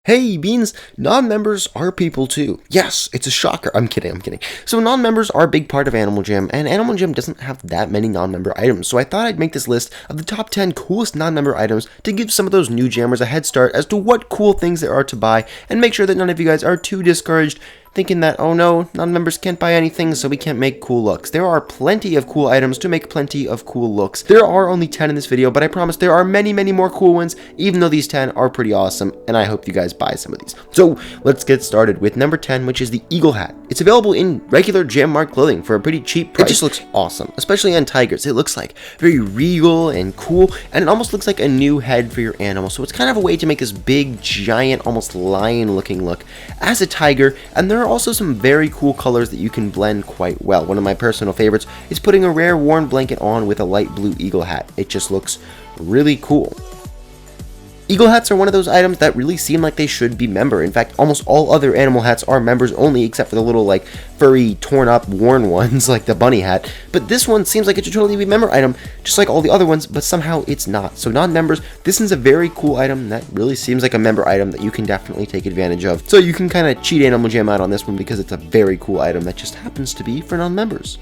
Hey, Beans, non-members are people too. Yes, it's a shocker. I'm kidding. So non-members are a big part of Animal Jam, and Animal Jam doesn't have that many non-member items, so I thought I'd make this list of the top 10 coolest non-member items to give some of those new jammers a head start as to what cool things there are to buy, and make sure that none of you guys are too discouraged thinking that, oh no, non-members can't buy anything, so we can't make cool looks. There are plenty of cool items to make plenty of cool looks. There are only 10 in this video, but I promise there are many more cool ones, even though these 10 are pretty awesome, and I hope you guys buy some of these. So let's get started with number 10, which is the Eagle Hat. It's available in regular Jam Mart clothing for a pretty cheap price. It just looks awesome, especially on tigers. It looks like very regal and cool, and it almost looks like a new head for your animal. So it's kind of a way to make this big, giant, almost lion-looking look as a tiger, and there are also some very cool colors that you can blend quite well. One of my personal favorites is putting a rare worn blanket on with a light blue eagle hat. It just looks really cool. Eagle hats are one of those items that really seem like they should be member. In fact, almost all other animal hats are members only, except for the little like furry, torn up, worn ones like the bunny hat. But this one seems like it should totally be member item, just like all the other ones, but somehow it's not. So non-members, this is a very cool item that really seems like a member item that you can definitely take advantage of. So you can kind of cheat Animal Jam out on this one because it's a very cool item that just happens to be for non-members.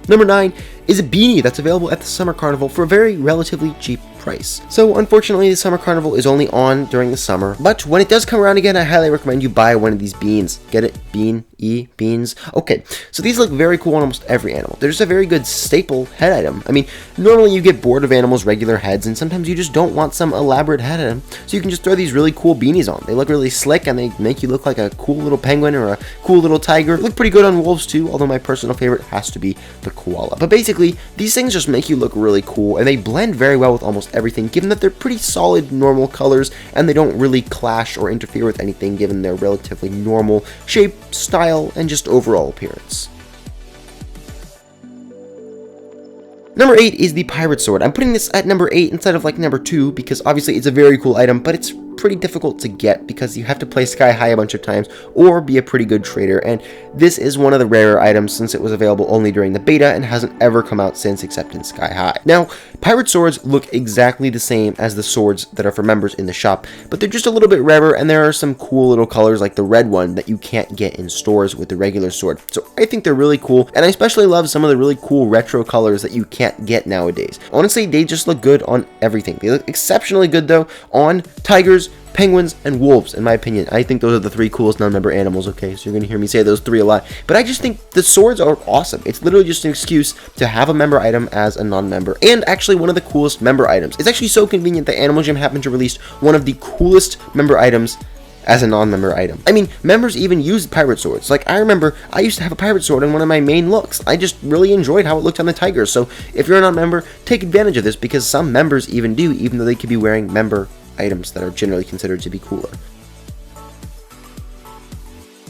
Number 9 is a beanie that's available at the Summer Carnival for a very relatively cheap price. So unfortunately, the Summer Carnival is only on during the summer, but when it does come around again, I highly recommend you buy one of these beans. Get it? Beans? Okay, so these look very cool on almost every animal. They're just a very good staple head item. I mean, normally you get bored of animals' regular heads, and sometimes you just don't want some elaborate head item, so you can just throw these really cool beanies on. They look really slick, and they make you look like a cool little penguin or a cool little tiger. They look pretty good on wolves too, although my personal favorite has to be the koala. But basically, these things just make you look really cool, and they blend very well with almost everything, given that they're pretty solid, normal colors, and they don't really clash or interfere with anything, given their relatively normal shape, style, and just overall appearance. Number 8 is the Pirate Sword. I'm putting this at number 8 instead of like number 2 because obviously it's a very cool item, but it's pretty difficult to get because you have to play Sky High a bunch of times or be a pretty good trader, and this is one of the rarer items since it was available only during the beta and hasn't ever come out since except in Sky High. Now, pirate swords look exactly the same as the swords that are for members in the shop, but they're just a little bit rarer, and there are some cool little colors like the red one that you can't get in stores with the regular sword. So I think they're really cool, and I especially love some of the really cool retro colors that you can't get nowadays. Honestly, they just look good on everything. They look exceptionally good though on tigers, penguins, and wolves, in my opinion. I think those are the 3 coolest non-member animals, okay? So you're going to hear me say those 3 a lot. But I just think the swords are awesome. It's literally just an excuse to have a member item as a non-member, and actually one of the coolest member items. It's actually so convenient that Animal Jam happened to release one of the coolest member items as a non-member item. I mean, members even use pirate swords. Like, I remember I used to have a pirate sword in one of my main looks. I just really enjoyed how it looked on the tigers. So if you're a non-member, take advantage of this because some members even do, even though they could be wearing member items that are generally considered to be cooler.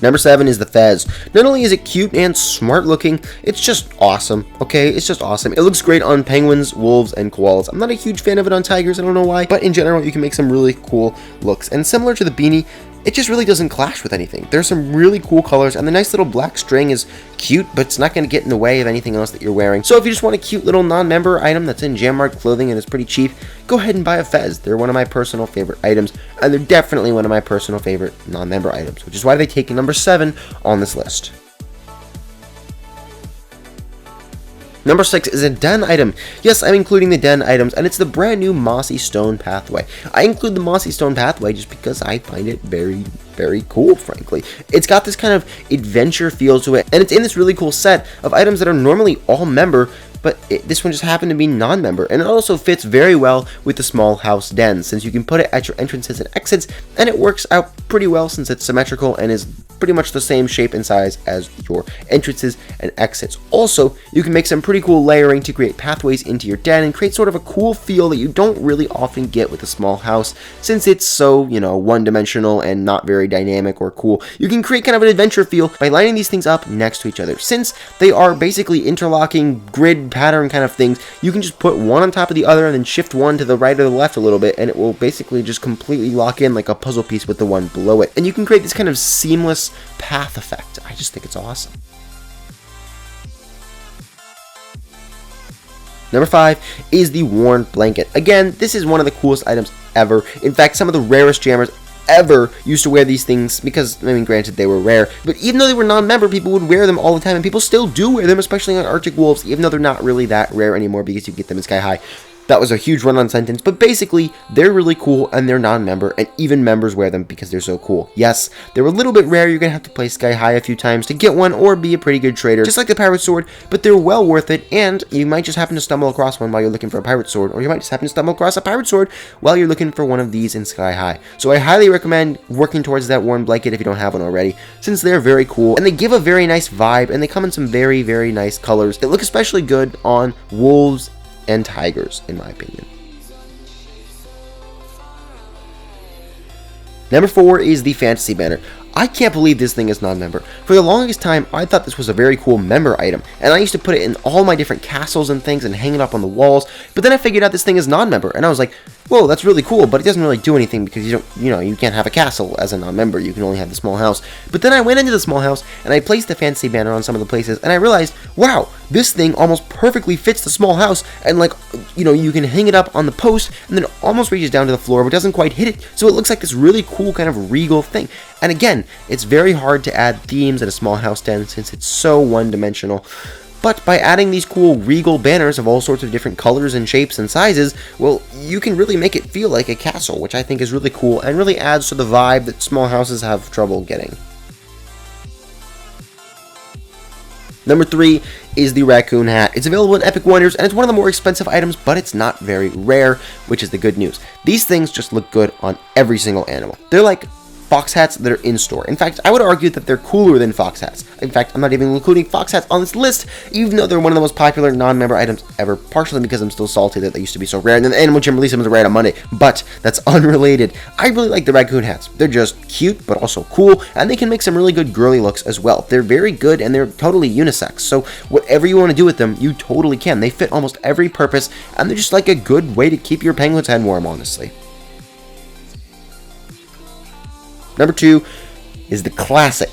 Number 7 is the Fez. Not only is it cute and smart looking, it's just awesome, okay? It's just awesome. It looks great on penguins, wolves, and koalas. I'm not a huge fan of it on tigers, I don't know why, but in general, you can make some really cool looks. And similar to the beanie, it just really doesn't clash with anything. There's some really cool colors, and the nice little black string is cute, but it's not going to get in the way of anything else that you're wearing. So if you just want a cute little non-member item that's in Jam Mart clothing and is pretty cheap, go ahead and buy a Fez. They're one of my personal favorite items, and they're definitely one of my personal favorite non-member items, which is why they take number 7 on this list. Number 6 is a den item. Yes, I'm including the den items, and it's the brand new Mossy Stone Pathway. I include the Mossy Stone Pathway just because I find it very cool, frankly. It's got this kind of adventure feel to it, and it's in this really cool set of items that are normally all member, but this one just happened to be non-member, and it also fits very well with the small house den, since you can put it at your entrances and exits, and it works out pretty well since it's symmetrical and is pretty much the same shape and size as your entrances and exits. Also, you can make some pretty cool layering to create pathways into your den and create sort of a cool feel that you don't really often get with a small house, since it's so, one-dimensional and not very dynamic or cool. You can create kind of an adventure feel by lining these things up next to each other. Since they are basically interlocking grid pattern kind of things, you can just put one on top of the other and then shift one to the right or the left a little bit, and it will basically just completely lock in like a puzzle piece with the one below it. And you can create this kind of seamless path effect. I just think it's awesome. Number 5 is the worn blanket. Again, this is one of the coolest items ever. In fact, some of the rarest jammers ever used to wear these things because, I mean, granted, they were rare, but even though they were non-member, people would wear them all the time, and people still do wear them, especially on Arctic Wolves, even though they're not really that rare anymore because you get them in Sky High. That was a huge run-on sentence, but basically, they're really cool, and they're non-member, and even members wear them because they're so cool. Yes, they're a little bit rare, you're going to have to play Sky High a few times to get one, or be a pretty good trader, just like the Pirate Sword, but they're well worth it, and you might just happen to stumble across one while you're looking for a Pirate Sword, or you might just happen to stumble across a Pirate Sword while you're looking for one of these in Sky High. So I highly recommend working towards that worn blanket if you don't have one already, since they're very cool, and they give a very nice vibe, and they come in some very, very nice colors that look especially good on wolves and tigers, in my opinion. Number 4 is the Fantasy Banner. I can't believe this thing is non-member. For the longest time, I thought this was a very cool member item, and I used to put it in all my different castles and things and hang it up on the walls, but then I figured out this thing is non-member, and I was like, whoa, that's really cool, but it doesn't really do anything because you can't have a castle as a non-member, you can only have the small house. But then I went into the small house, and I placed the Fantasy Banner on some of the places, and I realized, wow, this thing almost perfectly fits the small house, and you can hang it up on the post, and then it almost reaches down to the floor, but doesn't quite hit it, so it looks like this really cool kind of regal thing. And again, it's very hard to add themes in a small house den since it's so one-dimensional. But by adding these cool regal banners of all sorts of different colors and shapes and sizes, well, you can really make it feel like a castle, which I think is really cool and really adds to the vibe that small houses have trouble getting. Number 3 is the raccoon hat. It's available in Epic Wonders, and it's one of the more expensive items, but it's not very rare, which is the good news. These things just look good on every single animal. They're like fox hats that are in store. In fact, I would argue that they're cooler than fox hats. In fact, I'm not even including fox hats on this list, even though they're one of the most popular non-member items ever, partially because I'm still salty that they used to be so rare, and then the Animal Jam released them as a rare on Monday, but that's unrelated. I really like the raccoon hats. They're just cute, but also cool, and they can make some really good girly looks as well. They're very good, and they're totally unisex, so whatever you want to do with them, you totally can. They fit almost every purpose, and they're just like a good way to keep your penguin's head warm, honestly. Number 2 is the classic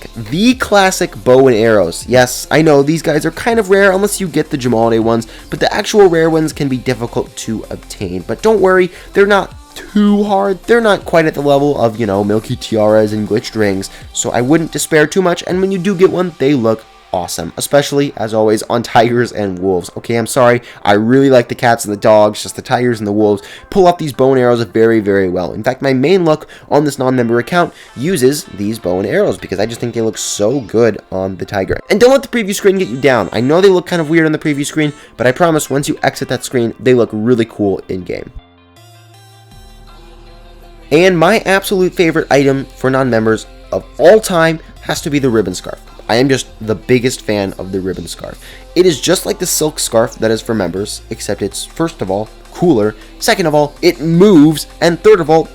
bow and arrows. Yes, I know these guys are kind of rare unless you get the Jamalde ones, but the actual rare ones can be difficult to obtain. But don't worry, they're not too hard. They're not quite at the level of, Milky Tiaras and glitched rings, so I wouldn't despair too much, and when you do get one, they look awesome, especially, as always, on tigers and wolves. Okay, I'm sorry, I really like the cats and the dogs, just the tigers and the wolves pull off these bow and arrows very, very well. In fact, my main look on this non-member account uses these bow and arrows because I just think they look so good on the tiger. And don't let the preview screen get you down. I know they look kind of weird on the preview screen, but I promise once you exit that screen, they look really cool in-game. And my absolute favorite item for non-members of all time has to be the ribbon scarf. I am just the biggest fan of the ribbon scarf. It is just like the silk scarf that is for members, except it's, first of all, cooler, second of all, it moves, and third of all,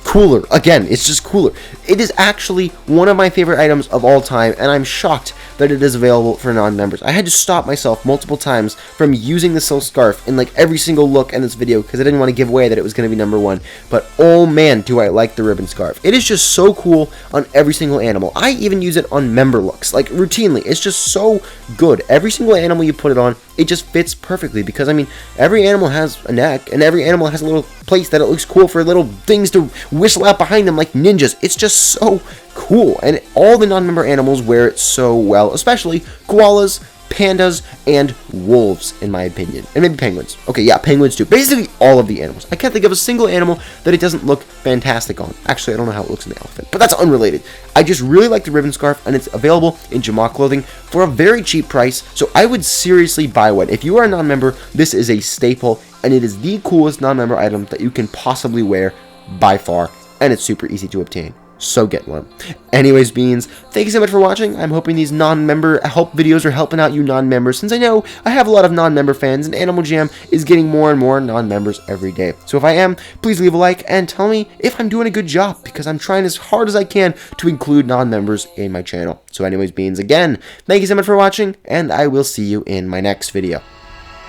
cooler. Again, it's just cooler. It is actually one of my favorite items of all time, and I'm shocked that it is available for non-members. I had to stop myself multiple times from using the silk scarf in like every single look in this video because I didn't want to give away that it was going to be number 1. But oh man, do I like the ribbon scarf. It is just so cool on every single animal. I even use it on member looks, like routinely. It's just so good. Every single animal you put it on, it just fits perfectly because, I mean, every animal has a neck and every animal has a little place that it looks cool for little things to whistle out behind them like ninjas. It's just so cool, and all the non-member animals wear it so well, especially koalas, pandas, and wolves, in my opinion. And maybe penguins. Okay, yeah, penguins too. Basically all of the animals. I can't think of a single animal that it doesn't look fantastic on. Actually, I don't know how it looks in the elephant, but that's unrelated. I just really like the ribbon scarf, and it's available in Jamaa clothing for a very cheap price, so I would seriously buy one. If you are a non-member, this is a staple, and it is the coolest non-member item that you can possibly wear by far, and it's super easy to obtain. So get one. Anyways, Beans, thank you so much for watching. I'm hoping these non-member help videos are helping out you non-members, since I know I have a lot of non-member fans, and Animal Jam is getting more and more non-members every day. So if I am, please leave a like and tell me if I'm doing a good job, because I'm trying as hard as I can to include non-members in my channel. So anyways, Beans, again, thank you so much for watching, and I will see you in my next video.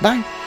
Bye!